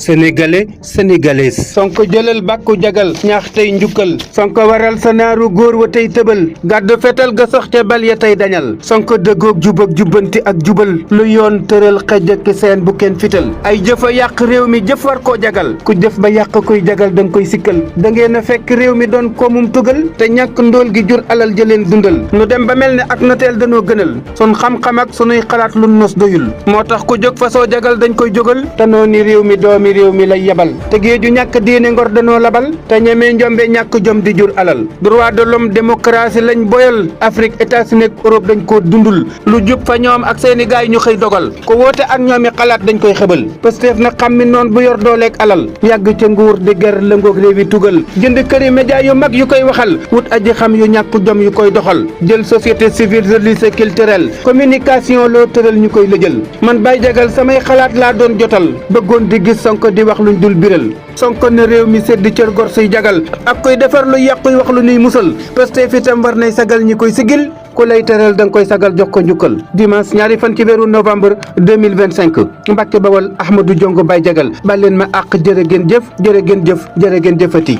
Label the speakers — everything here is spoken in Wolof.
Speaker 1: sénégalais sénégalaise sonko jëlal bàkku jagal ñaax tey njukkal sonko waral sa naaru góor wa tey tëbal gàddu fetal ga sox ca bal ya tey dañal sonko dëggoog jub ak jubbanti ak jubal lu yoon tëral xëj ak seen bu kenn fital ay jëfa yàq réew mi jëf war koo jagal ku jëf ba yàq kuy jagal danga koy sikkal da ngeen a fekk réew mi doon koomum tugal te ñàkk ndóol gi jur alal jëleen dundal nu dem ba mel ne ak noteel danoo gënal sun xam-xam ak sunuy xalaat lu nos doyul moo tax ku jóg fa soo jagal dañ koy jógal te nooni réew mi doomi réew mi lay yebal te géeju ñàkk diine ngor danoo labal te ñemee njombe ñàkk jom di jur alal droit de l'homme démocratie lañ boyal Afrique États-Unis ak Europe dañ koo dundul lu jub fa ñoom ak seeni gaay ñu xëy dogal ku woote ak ñoomi xalaat dañ koy xëbal Pastef na xam mi noon bu yor dooleeg alal yàgg ca nguur di ger lëngoog réew yi tugal jënd këri média yu mag yu koy waxal wut aji xam yu ñàkk jom yu koy doxal jël société civile religieux culturelle communication loo tëral ñu koy lëjal man bay jagal samay xalaat laa doon jotal bëggoon di gis Sonko di wax luñ dul biral Sonko ne réew mi sedd cër gor suy jagal ak koy defar lu yàquy wax lu nuy musal Pastef itam war nay sagal ñi koy sigil ku lay teral da nga koy sagal jox ko njukkal dimanche ñaari fan ci weeru novembre 2025 Mbàkke Bawal Ahmadou Diongo Baye Jagal bal leen ma àq jërë ngeen jëf jërë ngeen jëf jërë ngeen jëfati